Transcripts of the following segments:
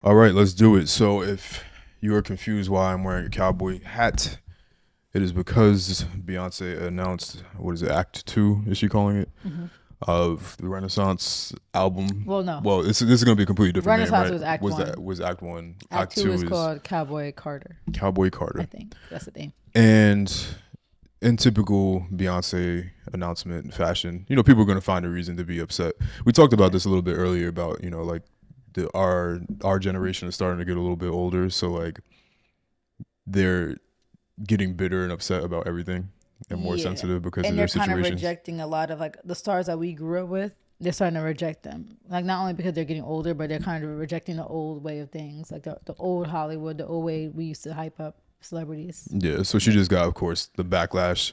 All right, let's do it. So, if you are confused why I'm wearing a cowboy hat, it is because Beyonce announced what is it, Act Two? Is she calling it Hmm. of the Renaissance album? Well, no. Well, this is going to be a completely different name, Renaissance right? was Act Was One. that was Act One? Act Act Two is Two is called Cowboy Carter. Cowboy I Carter, think that's the name. and in typical Beyonce announcement fashion, people are going to find a reason to be upset. We talked about Yeah. this a little bit earlier about like our generation is starting to get a little bit older, so like they're getting bitter and upset about everything and more Yeah. sensitive because of And their they're kind of situations. rejecting a lot of like the stars that we grew up with. They're starting to reject them. Like not only because they're getting older, but they're kind of rejecting the old way of things, like the old Hollywood, the old way we used to hype up celebrities. Yeah, so she Yeah. just got, of course, the backlash.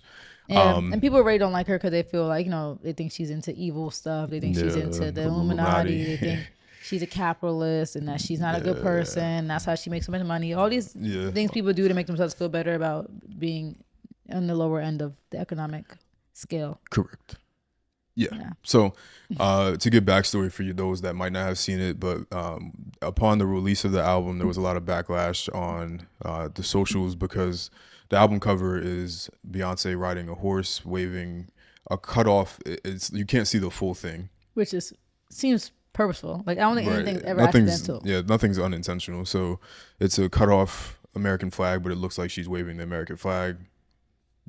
Yeah, Um, and people really don't like her because they feel like they think she's into evil stuff. They think she's yeah, into the Illuminati. Illuminati. They think she's a capitalist and that she's not a good Yeah, person. That's how she makes so much money. All these yeah, things people do to make themselves feel better about being on the lower end of the economic scale. correct. Yeah. Yeah. So, to get backstory for you, those that might not have seen it, but upon the release of the album, there was a lot of backlash on the socials because the album cover is Beyonce riding a horse, waving a cutoff. It's you can't see the full thing, Which is seems purposeful. Like I don't think right? anything's ever accidental. Nothing's unintentional. So it's a cut off American flag, but it looks like she's waving the American flag,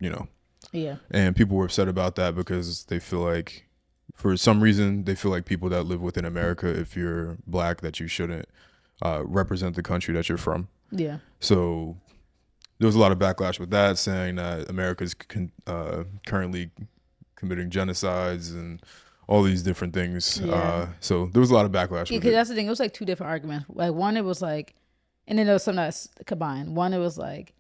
you know. Yeah. And people were upset about that because they feel like, for some reason, they feel like people that live within America, if you're black, that you shouldn't represent the country that you're from. Yeah. So there was a lot of backlash with that, saying that America's currently committing genocides and all these different things. Yeah. So there was a lot of backlash Yeah, with because it. that's the thing. It was like two different arguments. Like one, it was like, and then there was some that's combined. One, it was like,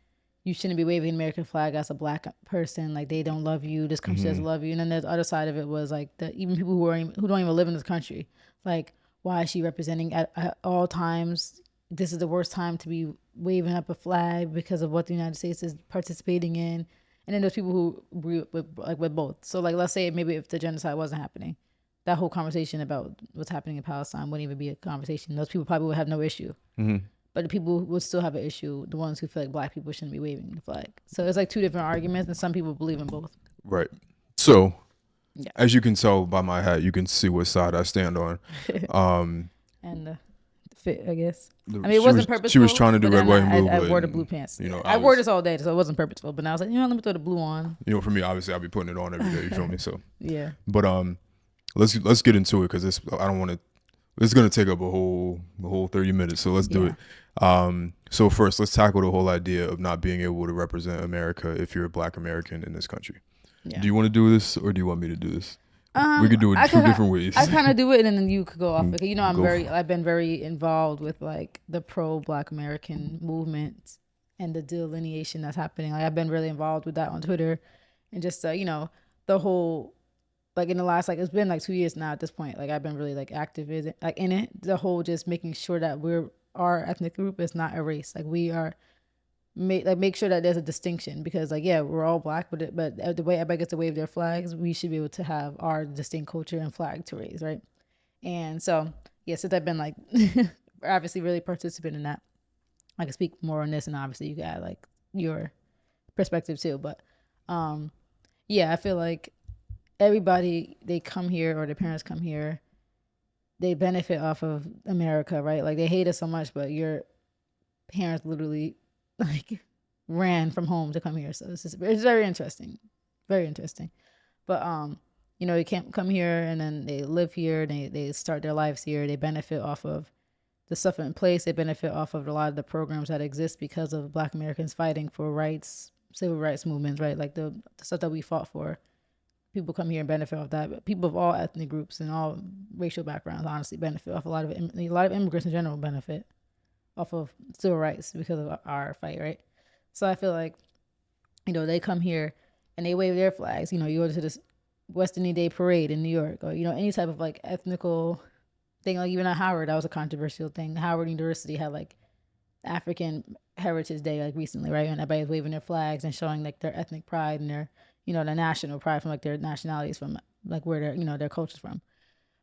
you shouldn't be waving the American flag as a black person. Like they don't love you. This country Hmm. doesn't love you. And then the other side of it was like the even people who don't even live in this country. Like why is she representing at all times? This is the worst time to be waving up a flag because of what the United States is participating in. And then there's people who agree with both. So like let's say maybe if the genocide wasn't happening, that whole conversation about what's happening in Palestine wouldn't even be a conversation. Those people probably would have no issue. Hmm. But the people who would still have an issue, the ones who feel like black people shouldn't be waving the flag. So it's like two different arguments, and some people believe in both. Right. So Yeah. as you can tell by my hat, you can see what side I stand on. Um, And the fit, I guess. I mean, it she wasn't was purposeful, trying to do but red, then white, and blue, I but wore the blue pants. I I wore was this all day, so it wasn't purposeful. But now I was like, let me throw the blue on. for me, obviously, I'll be putting it on every day. You feel me? So, Yeah. but let's get into it because this I don't want to. It's gonna take up a whole 30 minutes. So let's do Yeah. it. So first, let's tackle the whole idea of not being able to represent America if you're a Black American in this country. Yeah. Do you want to do this or do you want me to do this? We could do it I two kind different ways. I kind of do it, and then you could go off it. Go. I've been very involved with like the pro Black American movement and the delineation that's happening. Like I've been really involved with that on Twitter, and just the whole like in the last like it's been like 2 years now at this point. Like I've been really like active in it. The whole just making sure that our ethnic group is not erased. Like we are make sure that there's a distinction because like yeah we're all black but the way everybody gets to wave their flags we should be able to have our distinct culture and flag to raise, right? And so yeah, since I've been like obviously really participant in that, I can speak more on this and obviously you can add like your perspective too, but yeah, I feel like everybody they come here or their parents come here, they benefit off of America, right? Like they hate us so much, but your parents literally like ran from home to come here. So it's very interesting, very interesting. But they can't come here and then they live here. And they start their lives here. They benefit off of the stuff in place. They benefit off of a lot of the programs that exist because of Black Americans fighting for rights, civil rights movements, right? Like the stuff that we fought for. People come here and benefit off that. But people of all ethnic groups and all racial backgrounds honestly benefit off a lot of it. A lot of immigrants in general benefit off of civil rights because of our fight, right? So I feel like, they come here and they wave their flags. You go to this Western Day parade in New York or, any type of like ethnical thing, like even at Howard, that was a controversial thing. Howard University had like African Heritage Day like recently, right? And everybody's waving their flags and showing like their ethnic pride and their national pride from like their nationalities from like where their culture's from.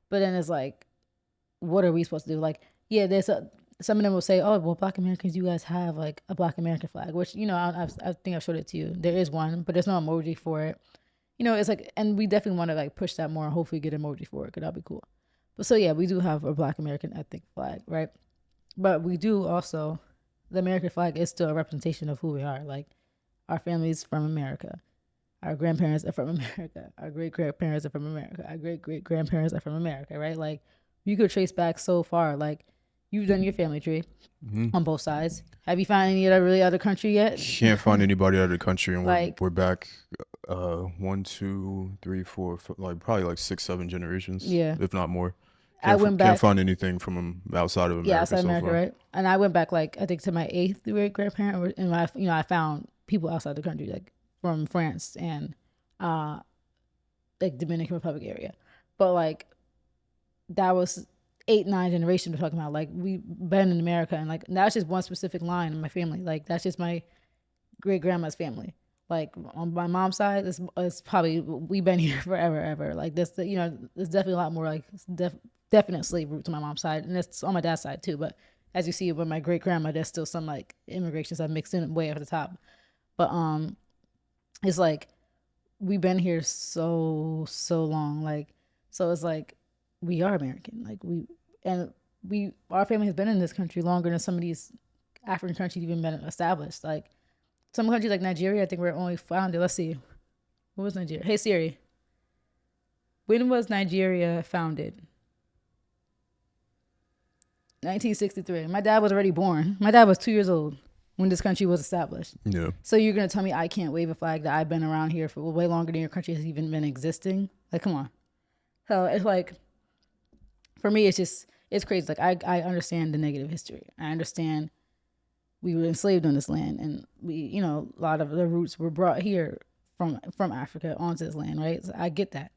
But then it's like, what are we supposed to do? Like, yeah, some of them will say, "Oh, well, Black Americans, you guys have like a Black American flag," which I think I showed it to you. There is one, but there's no emoji for it. It's like, and we definitely want to like push that more and hopefully get emoji for it, because that'd be cool. But so yeah, we do have a Black American ethnic flag, right? But we do also, the American flag is still a representation of who we are. Like, our families from America, our grandparents are from America, our great grandparents are from America, our great great grandparents are from America, right? Like, you could trace back so far. Like, you've done your family tree Mm-hmm. on both sides. Have you found any other country yet? Can't find anybody out of the country, and Like, we're back. One, two, three, four, like probably like 6, 7 generations, yeah, if not more. I went Can't back. find anything from outside of Yeah, America outside so America, far. right? And I went back, like, I think to my eighth great grandparent, and I found people outside the country, like from France and uh like Dominican Republic area, but like that was 8, 9 generations we're talking about. Like, we been in America, and like that's just one specific line in my family. Like, that's just my great grandma's family. Like, on my mom's side, it's probably, we've been here forever, ever. Like, this, there's definitely a lot more like definite slave roots on my mom's side, and it's on my dad's side too. But as you see with my great grandma, there's still some like immigrations I've mixed in way over the top. But it's like we've been here so long. Like, so it's like we are American. Like, our family has been in this country longer than some of these African countries even been established. Like, some countries like Nigeria, I think we're only founded. Let's see. What was Nigeria? Hey Siri, when was Nigeria founded? 1963. My dad was already born. My dad was 2 years old when this country was established. Yeah. So you're gonna tell me I can't wave a flag that I've been around here for way longer than your country has even been existing? Like, come on. So it's like, for me, it's crazy. Like, I understand the negative history. I understand we were enslaved on this land, and we, a lot of the roots were brought here from Africa onto this land, right? So I get that,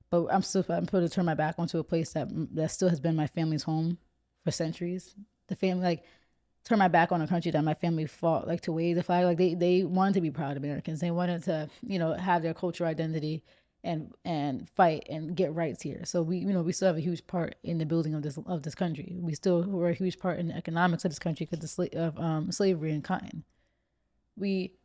but I'm supposed to turn my back onto a place that still has been my family's home for centuries. The family, like, turn my back on a country that my family fought like to wave the flag. Like, they wanted to be proud Americans. They wanted to have their cultural identity and fight and get rights here. So we still have a huge part in the building of this country. We still were a huge part in the economics of this country because of slavery and cotton. We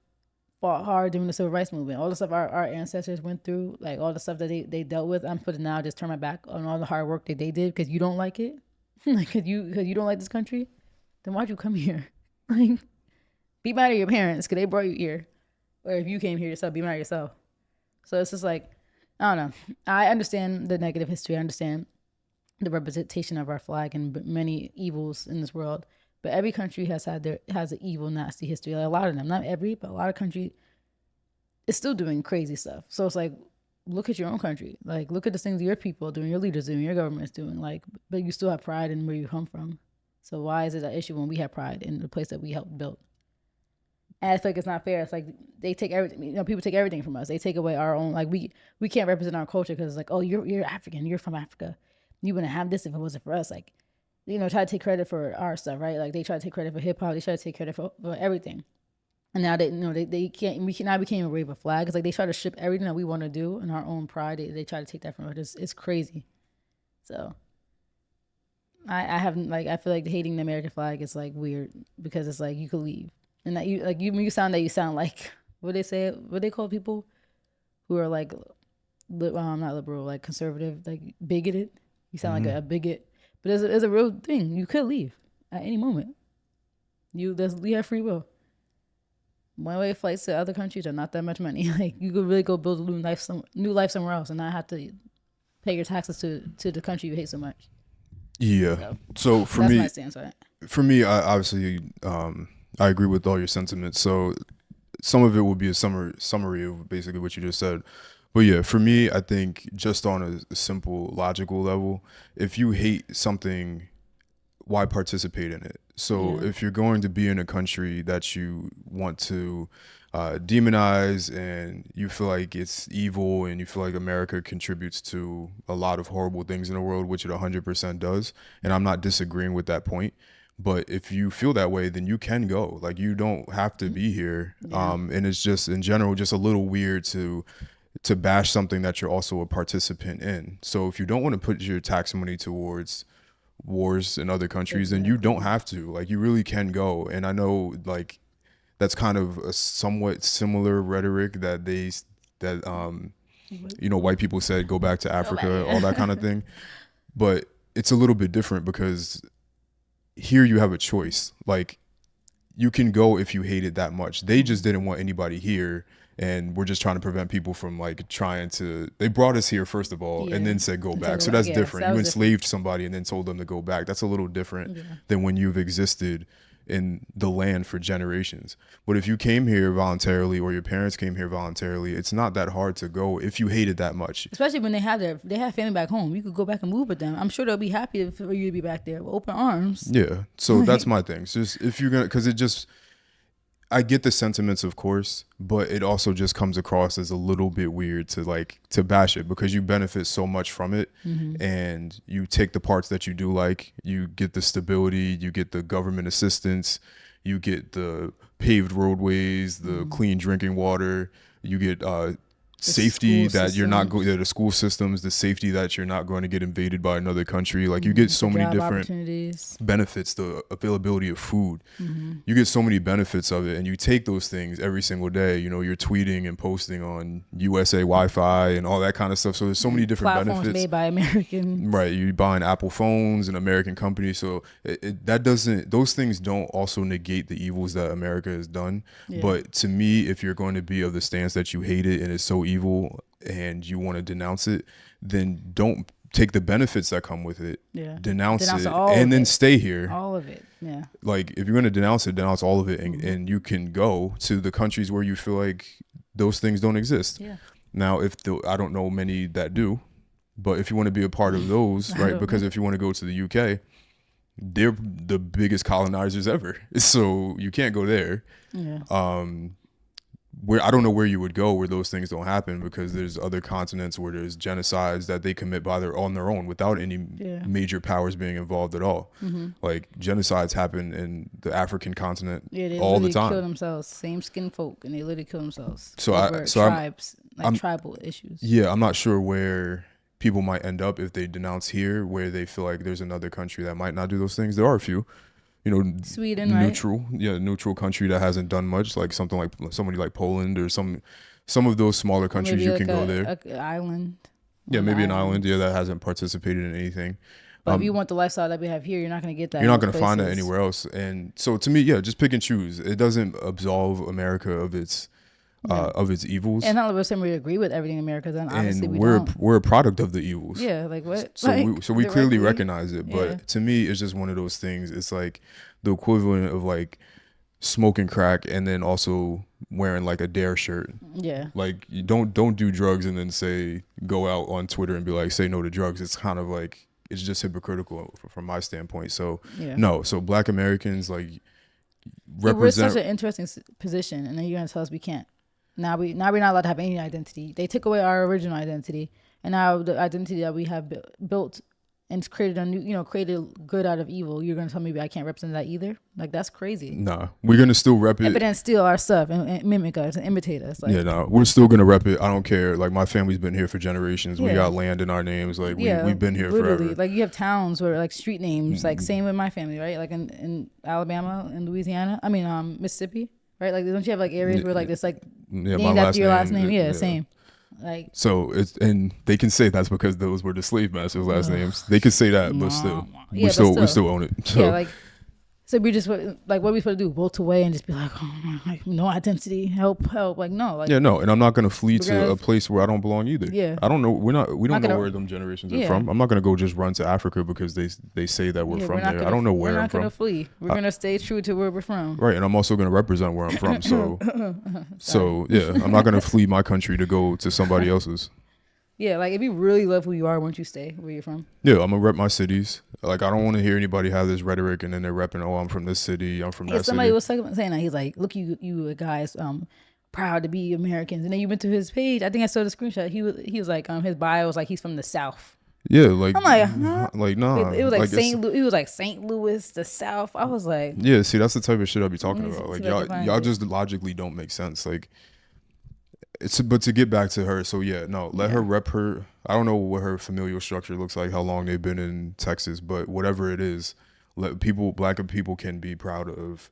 fought hard during the civil rights movement. All the stuff our ancestors went through, like all the stuff that they dealt with. I'm putting now just turn my back on all the hard work that they did because you don't like it, like because you don't like this country. Then why'd you come here? Like, be mad at your parents because they brought you here, or if you came here yourself, be mad at yourself. So it's just like, I don't know. I understand the negative history. I understand the representation of our flag and many evils in this world. But every country has an evil, nasty history. Like, a lot of them, not every, but a lot of country is still doing crazy stuff. So it's like, look at your own country. Like, look at the things your people are doing, your leaders doing, your government's doing. Like, but you still have pride in where you come from. So why is it an issue when we have pride in the place that we helped build? And I feel like it's not fair. It's like they take everything. People take everything from us. They take away our own. Like, we can't represent our culture because it's like, oh, you're African. You're from Africa. You wouldn't have this if it wasn't for us. Like, try to take credit for our stuff, right? Like, they try to take credit for hip hop. They try to take credit for everything. And now they can't. Now we can't even wave a flag. It's like they try to strip everything that we want to do in our own pride. They try to take that from us. It's crazy. So I haven't, like, I feel like hating the American flag is like weird because it's like you could leave. And that you sound like what they call people who are like not liberal, like conservative, like bigoted. You sound like a bigot, but it's a real thing. You could leave at any moment. You have free will. One way flights to other countries are not that much money. Like, you could really go build a new life somewhere else and not have to pay your taxes to the country you hate so much. Yeah. So for that's me, my stance on it. I obviously I agree with all your sentiments. So some of it will be a summary of basically what you just said. But yeah, for me, I think just on a simple logical level, if you hate something, why participate in it? So Yeah. if you're going to be in a country that you want to demonize and you feel like it's evil and you feel like America contributes to a lot of horrible things in the world, which it 100% does, and I'm not disagreeing with that point, but if you feel that way, then you can go. Like, you don't have to be here. Yeah. And it's just, in general, just a little weird to bash something that you're also a participant in. So if you don't want to put your tax money towards wars in other countries, then you Exactly. don't have to. Like, you really can go. And I know, like, that's kind of a somewhat similar rhetoric that What- you know, white people said, go back to Go back. Africa, all that kind of thing. But it's a little bit different because here you have a choice. Like, you can go if you hate it that much. They just didn't want anybody here, and we're just trying to prevent people from like trying to. They brought us here first of all, Yeah. and then said go And back. go So back. that's Yes, different. that You was different. enslaved somebody and then told them to go back. That's a little different Yeah. than when you've existed in the land for generations. But if you came here voluntarily or your parents came here voluntarily, it's not that hard to go if you hate it that much. Especially when they have family back home. You could go back and move with them. I'm sure they'll be happy for you to be back there with open arms. Yeah. So that's my thing. It's just if you're gonna, because it just, I get the sentiments, of course, but it also just comes across as a little bit weird to like to bash it because you benefit so much from it, and you take the parts that you do like. You get the stability, you get the government assistance, you get the paved roadways, the clean drinking water, you get safety school that you're not going. systems. The school systems, the safety that you're not going to get invaded by another country. Like, you get so The many job different opportunities. benefits, the availability of food. You get so many benefits of it, and you take those things every single day. You know, you're tweeting and posting on USA Wi-Fi and all that kind of stuff. So there's so many different Platforms benefits. made by Americans. Right, you buying Apple phones, an American company. So that doesn't; those things don't also negate the evils that America has done. Yeah. But to me, if you're going to be of the stance that you hate it and it's so evil and you want to denounce it, then don't take the benefits that come with it. Yeah. Denounce it all and of then it. stay here. All of it. Yeah. Like, if you're going to denounce it, denounce all of it, and you can go to the countries where you feel like those things don't exist. Yeah. Now, I don't know many that do, but if you want to be a part of those, right? Because if you want to go to the UK, they're the biggest colonizers ever, so you can't go there. Yeah. Where I don't know where you would go where those things don't happen, because there's other continents where there's genocides that they commit on their own without any major powers being involved at all. Like, genocides happen in the African continent Yeah, they all the literally time. kill themselves. Same skin folk, and they literally kill themselves. So over tribes, tribal issues. Yeah, I'm not sure where people might end up if they denounce here, where they feel like there's another country that might not do those things. There are a few, you know, Sweden, neutral country that hasn't done much, like somebody like Poland or some of those smaller countries. Maybe You like can go there. An island. Yeah, One maybe an island. island, that hasn't participated in anything. But if you want the lifestyle that we have here, you're not going to get that. You're not going to find that anywhere else. And so, to me, just pick and choose. It doesn't absolve America of its evils. And not saying we agree with everything America's done. Obviously, And we we're don't. we're a product of the evils. Yeah, like what? So like, we clearly directly? recognize it. But Yeah. to me, it's just one of those things. It's like the equivalent of like smoking crack and then also wearing like a Dare shirt. Yeah. Like, you don't do drugs and then go out on Twitter and be like, say no to drugs. It's kind of like, it's just hypocritical from my standpoint. So Yeah. no, so Black Americans, like, We're represent. such an interesting position, and then you're gonna tell us we can't. Now we're not allowed to have any identity. They took away our original identity, and now the identity that we have built and created a new, created good out of evil. You're gonna tell me I can't represent that either? Like, that's crazy. Nah, we're gonna still rep it. But then steal our stuff and mimic us and imitate us. Like, Yeah, no, we're still gonna rep it. I don't care. Like, my family's been here for generations. We Yeah. got land in our names. Like, we've been here literally. forever. Like, you have towns where like street names, like same with my family, right? Like in Alabama and Louisiana. I mean, Mississippi, right? Like, don't you have like areas where like it's like Yeah, named after your last name? Yeah, same. Like, so and they can say that's because those were the slave masters' last names. They can say that, but still, Yeah, we but still still. own it. So yeah, like, so we just like, what are we supposed to do? Vote away and just be like, oh, like, no identity, help. Like, no, like, yeah, no, and I'm not gonna flee to gonna- a place where I don't belong either. Yeah. I don't know. We don't Not know gonna- where them generations are Yeah. from. I'm not gonna go just run to Africa because they say that we're yeah, from we're not there. gonna, I don't know we're where I'm not from. gonna flee. We're gonna stay true to where we're from. Right, and I'm also gonna represent where I'm from. So yeah, I'm not gonna flee my country to go to somebody else's. Yeah, like, if you really love who you are, won't you stay where you're from? Yeah, I'm gonna rep my cities. Like, I don't want to hear anybody have this rhetoric and then they're repping, oh, I'm from this city, I'm from Yeah, that somebody city. was saying that. He's like, look, you guys proud to be Americans. And then you went to his page. I think I saw the screenshot. He was like, his bio was like, he's from the South. Yeah, like, I'm like, huh? like, nah. It was like it's- it was like St. Louis, the South. I was like, Yeah, see, that's the type of shit I be talking Let me about. see Like, if I can find y'all it. just logically don't make sense. Like, It's but to get back to her, so yeah, no, let her Yeah. rep her. I don't know what her familial structure looks like, how long they've been in Texas, but whatever it is, let people, black people, can be proud of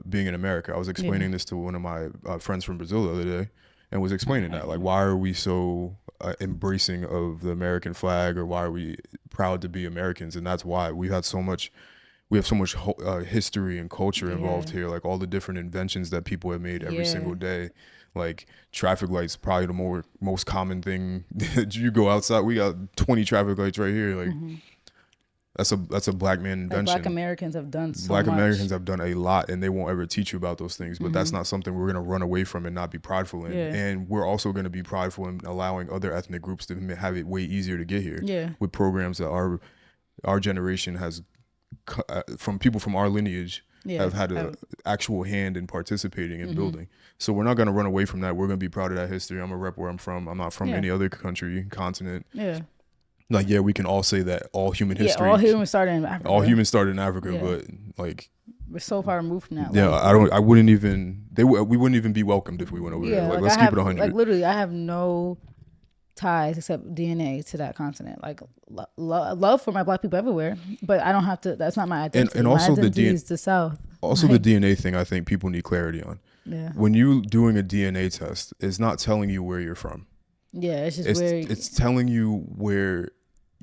being in America. I was Yeah. explaining this to one of my friends from Brazil the other day, and was explaining that, like, Right. why are we so embracing of the American flag, or why are we proud to be Americans? And that's why we have so much history and culture involved Yeah. here, like all the different inventions that people have made every Yeah. single day. Like traffic lights, probably the most common thing. You go outside, we got 20 traffic lights right here. Like that's a black man Like Black invention. Americans have done so Black much. Americans have done a lot, and they won't ever teach you about those things. But that's not something we're gonna run away from and not be prideful in. Yeah. And we're also gonna be prideful in allowing other ethnic groups to have it way easier to get here. Yeah. With programs that our generation has, from people from our lineage, Yeah. have had an actual hand in participating in building. So we're not going to run away from that. We're going to be proud of that history. I'm going to rep where I'm from. I'm not from Yeah. any other country, continent. Yeah. Like, yeah, we can all say that all human history, all humans started in Africa. all humans started in Africa, Yeah. but like, We're so far removed from that. yeah, Like, I wouldn't even, we wouldn't even be welcomed if we went over there. Like, let's I keep have, it 100. like literally, I have no ties except DNA to that continent. Like love for my black people everywhere, but I don't have to. That's not my identity. And also my identity is the South. Also, Like, the DNA thing, I think people need clarity on. Yeah. When you doing a DNA test, it's not telling you where you're from. Yeah, it's just where It's telling you where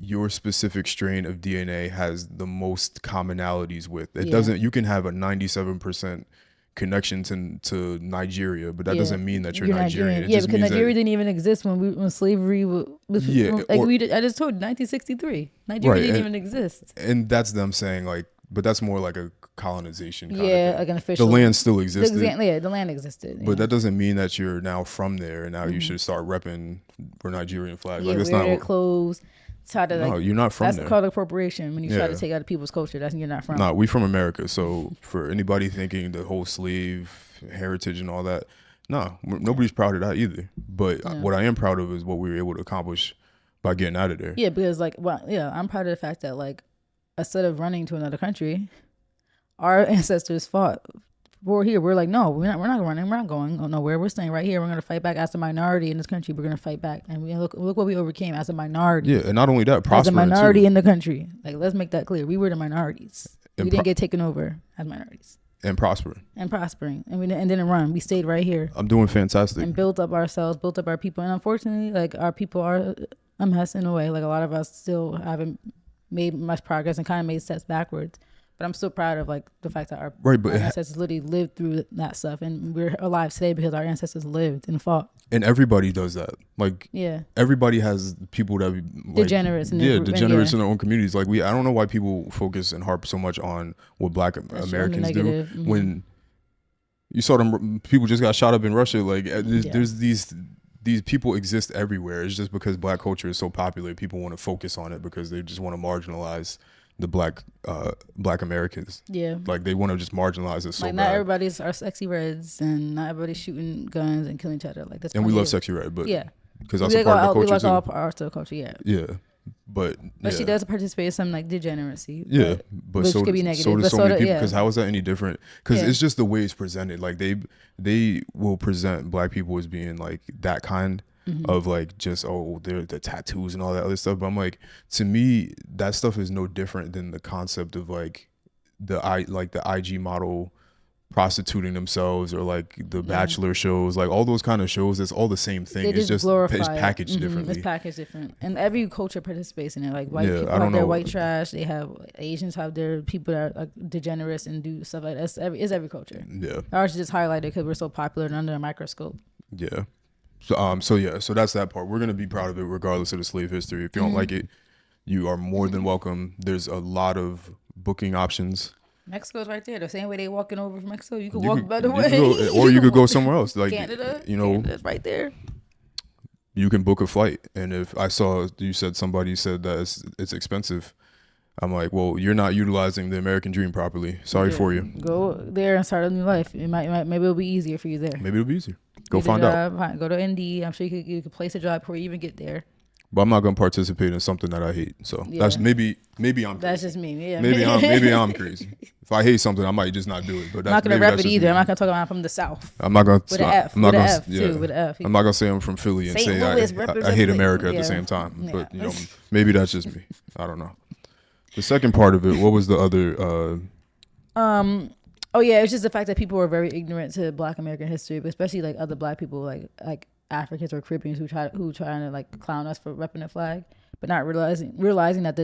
your specific strain of DNA has the most commonalities with. It doesn't. You can have a 97% connection to Nigeria, but that doesn't mean that you're Nigerian. It Yeah, just because means Nigeria didn't even exist when slavery was. Yeah, I just told you, 1963. Nigeria didn't even exist. and that's them saying, like, but that's more like a colonization kind of Yeah, thing. like an official. The land still existed. The land existed. But that doesn't mean that you're now from there and now you should start repping for Nigerian flag. Yeah, Like, that's wear not their clothes. Try to, no, like, you're not from that's there. called appropriation when you try to Yeah. take out of people's culture. That's you're not from. No, we from America. So for anybody thinking the whole slave heritage and all that, no, nobody's proud of that either. But what I am proud of is what we were able to accomplish by getting out of there. Yeah, because like, well, yeah, I'm proud of the fact that, like, instead of running to another country, our ancestors fought. We're here. We're like, no, we're not running. We're not going nowhere. We're staying right here. We're gonna fight back as a minority in this country. We're gonna fight back, and we look what we overcame as a minority. Yeah, and not only that, As a prospering minority too. in the country. Like, let's make that clear. We were the minorities. And We didn't get taken over as minorities. And prospering. And prospering, and we didn't run. We stayed right here I'm doing fantastic. and built up ourselves, built up our people. And unfortunately, like, our people are a mess in a way. Like, a lot of us still haven't made much progress and kind of made steps backwards. But I'm still proud of, like, the fact that our ancestors literally lived through that stuff, and we're alive today because our ancestors lived and fought. And everybody does that. Like, Yeah, everybody has people that, like, degenerates. degenerates in their own communities. Like, I don't know why people focus and harp so much on what Black Americans do negative. when you saw them people just got shot up in Russia. Like, there's these people exist everywhere. It's just because Black culture is so popular, people want to focus on it because they just want to marginalize the Black Americans. Yeah, Like, they want to just marginalize it so like, bad. not everybody's are sexy reds, and not everybody's shooting guns and killing each other. Like, that's And we love sexy red, but yeah, because that's a part of the we culture like too. all parts of the culture. Yeah, Yeah, but she does participate in some, like, degeneracy. Yeah, but which so could be so negative, do but so so many do- people. yeah. Because how is that any different? Because Yeah. it's just the way it's presented. Like, they will present Black people as being like that kind of, like, just, oh, they're the tattoos and all that other stuff. But I'm like, to me, that stuff is no different than the concept of, like, the IG model prostituting themselves, or like the Bachelor shows, like all those kind of shows. It's all the same thing. They It's just glorify it's it. packaged differently. It's packaged different, and every culture participates in it. Like, white Yeah, people I don't have their know. white trash. They have Asians have their people that are, like, degenerates and do stuff like that. It's every culture. Yeah, Ours is just highlighted because we're so popular and under a microscope. yeah. So that's that part. We're gonna be proud of it regardless of the slave history. If you don't like it, you are more than welcome. There's a lot of booking options. Mexico's right there. The same way they walking over from Mexico, you could You walk could- the other you way. could go- or you could go somewhere else. Like, Canada, you know, Canada's right there. you can book a flight. And if I saw you said somebody said that it's expensive, I'm like, well, you're not utilizing the American dream properly. Sorry for you. Go there and start a new life. Maybe it'll be easier for you there. Maybe it'll be easier. Go Get a find out. job, go to Indeed. I'm sure you could place a job before you even get there. but I'm not gonna participate in something that I hate. So that's Yeah, maybe I'm that's crazy. just me. Yeah, Maybe I'm crazy. If I hate something, I might just not do it. But I'm not that's gonna maybe rep that's it just either. I'm me. not gonna talk about I'm from the South I'm not gonna with an stop. F, with an F too, with an F. I'm not gonna say I'm from Philly and St. say Louis I hate represent. America at the Yeah, same time. yeah. But maybe that's just me. I don't know. The second part of it, what was the other? Oh yeah, it's just the fact that people were very ignorant to Black American history, but especially like other Black people, like Africans or Caribbeans who trying to like clown us for repping the flag, but not realizing that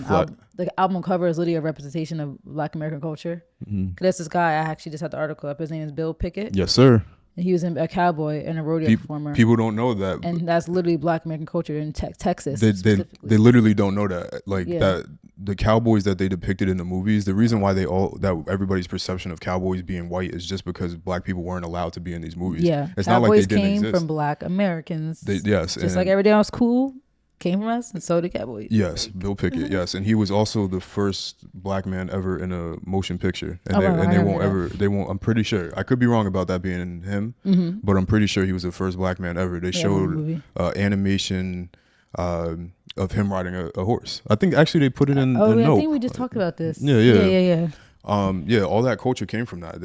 Flag. the album cover is literally a representation of Black American culture. Mm-hmm. Cause that's this guy. I actually just had the article up. His name is Bill Pickett. Yes, sir. And he was a cowboy and a rodeo performer. People don't know that, and that's literally Black American culture in Texas they specifically. they literally don't know that. Like Yeah. that, the cowboys that they depicted in the movies. The reason why everybody's perception of cowboys being white is just because Black people weren't allowed to be in these movies. Yeah, it's Cowboys not like they didn't came exist. from Black Americans. Yes, just like everything else cool came from us, and so did Cowboys. Yes, Bill Pickett. Yes, and he was also the first Black man ever in a motion picture, and they won't. I'm pretty sure. I could be wrong about that being him, but I'm pretty sure he was the first Black man ever. They showed animation of him riding a horse. I think actually they put it in. I think we just talked about this. Yeah. All that culture came from that.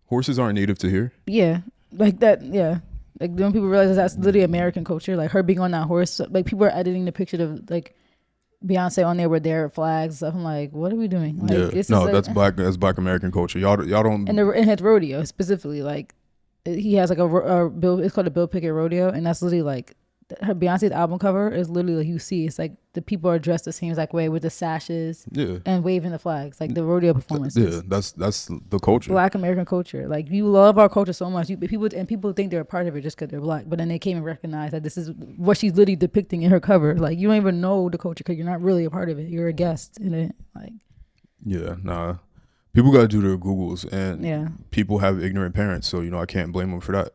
Horses aren't native to here. Yeah, like that. Yeah. Like when people realize that's literally American culture, like her being on that horse, like people are editing the picture of like Beyonce on there with their flags. So I'm like, what are we doing? Like, that's Black American culture. Y'all don't. And his rodeo specifically, like he has like a Bill. It's called a Bill Pickett rodeo, and that's literally like her Beyonce's album cover is literally like you see. It's like the people are dressed the same exact way with the sashes, and waving the flags, like the rodeo performances. Yeah, that's the culture. Black American culture. Like you love our culture so much. People think they're a part of it just because they're Black, but then they came and recognize that this is what she's literally depicting in her cover. Like you don't even know the culture because you're not really a part of it. You're a guest in it. Like people got to do their Googles, and people have ignorant parents, so I can't blame them for that.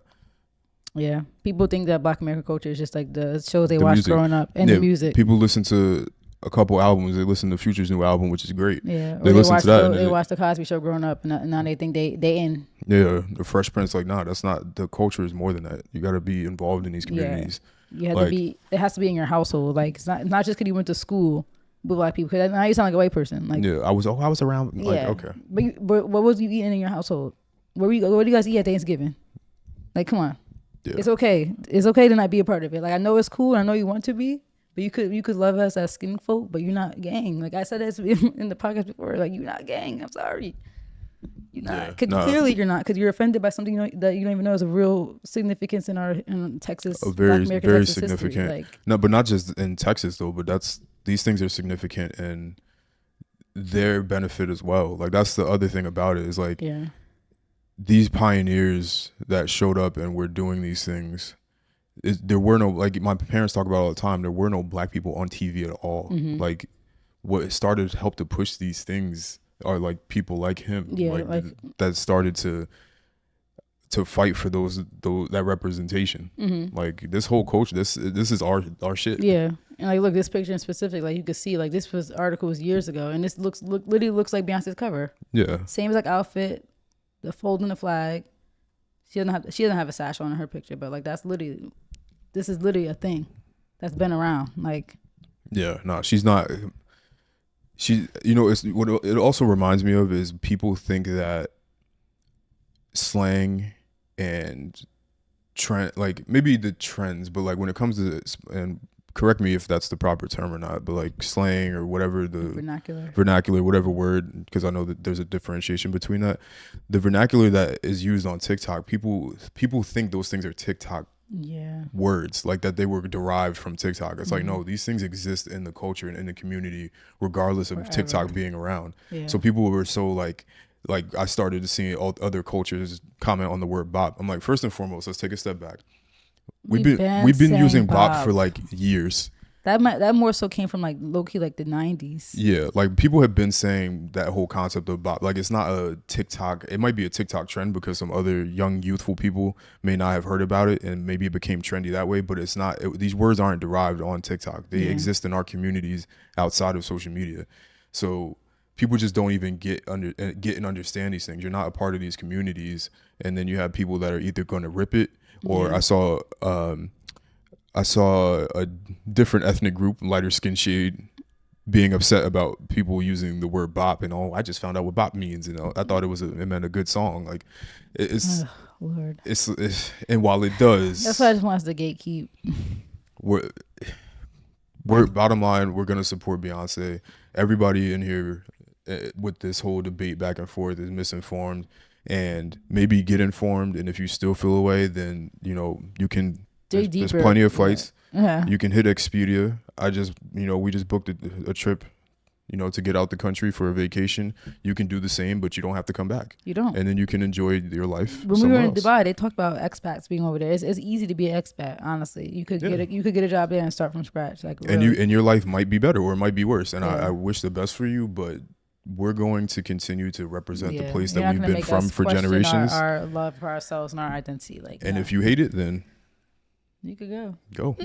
Yeah, people think that Black American culture is just like the shows they watched growing up and the music. People listen to a couple albums. They listen to Future's new album, which is great. Yeah, they listen to that. They watch the Cosby Show growing up, and now they think they in. Yeah, the Fresh Prince. Like, nah, that's not. The culture is more than that. You got to be involved in these communities. You have to be. It has to be in your household. Like it's not just because you went to school with Black people. Because now you sound like a white person. Like I was around. Like okay, but what was you eating in your household? What do you guys eat at Thanksgiving? Like, come on. Yeah. It's okay. It's okay to not be a part of it. Like I know it's cool. I know you want to be, but you could love us as skin folk, but you're not gang. Like I said this in the podcast before. Like you're not gang. I'm sorry. You're not. Clearly you're not, because you're offended by something that you don't even know is a real significance in Texas. A very very Texas significant. Like, no, but not just in Texas though. But these things are significant in their benefit as well. Like that's the other thing about it is like. Yeah. These pioneers that showed up and were doing these things, there were no, like my parents talk about all the time, there were no Black people on TV at all. Mm-hmm. Like what started to help to push these things are like people like him, that started to fight for that representation. Mm-hmm. Like this whole culture, this is our shit. Yeah. And like look, this picture in specific, like you could see, like this article was years ago, and this literally looks like Beyonce's cover. Yeah. Same exact outfit. The folding the flag. She doesn't have a sash on in her picture, but like this is literally a thing that's been around. Like, yeah, no, she's not. It's what it also reminds me of is people think that slang and trend, like maybe the trends, but like when it comes to this, and correct me if that's the proper term or not, but like slang or whatever, the vernacular, whatever word, because I know that there's a differentiation between that. The vernacular that is used on TikTok, people think those things are TikTok words, like that they were derived from TikTok. It's like, no, these things exist in the culture and in the community, regardless of TikTok being around. Yeah. So people were so like I started to see all other cultures comment on the word bop. I'm like, first and foremost, let's take a step back. We've been using bop for like years. That more so came from like low key like the 90s. Yeah, like people have been saying that whole concept of bop. Like it's not a TikTok. It might be a TikTok trend because some other young youthful people may not have heard about it, and maybe it became trendy that way. But it's not. These words aren't derived on TikTok. They exist in our communities outside of social media. So people just don't even get and understand these things. You're not a part of these communities, and then you have people that are either going to rip it, or I saw I saw a different ethnic group, lighter skin shade, being upset about people using the word bop and I just found out what bop means. I thought it meant a good song. Like it's Ugh, Lord. it's and while it That's why I does, just want us to gatekeep. we're we're bottom line, we're gonna support Beyonce. Everybody in here with this whole debate back and forth is misinformed, and maybe get informed. And if you still feel away, then you can. Dig There's deeper. plenty of fights. Yeah. You can hit Expedia. We just booked a trip, to get out the country for a vacation. You can do the same, but you don't have to come back. You don't. And then you can enjoy your life When we were somewhere in else. Dubai, they talked about expats being over there. It's easy to be an expat, honestly. You could get a job there and start from scratch. Like really. And your life might be better or it might be worse. And Yeah. I wish the best for you, but we're going to continue to represent the place You're that not we've gonna been make from us for question generations. our love for ourselves and our identity. Like, And no. if you hate it, then You could go. go.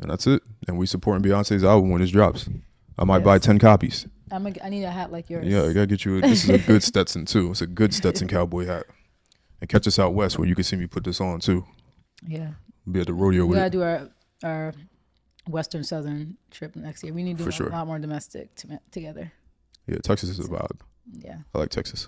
And that's it. And we supporting Beyonce's album when it drops. I might Yes. buy 10 copies. I need a hat like yours. Yeah, I gotta get you. This is a good Stetson too. It's a good Stetson cowboy hat. And catch us out west where you can see me put this on too. Yeah. Be at the rodeo We with gotta it. do our Western Southern trip next year. We need to do For sure. a lot more domestic together. Yeah, Texas is a vibe. Yeah. I like Texas.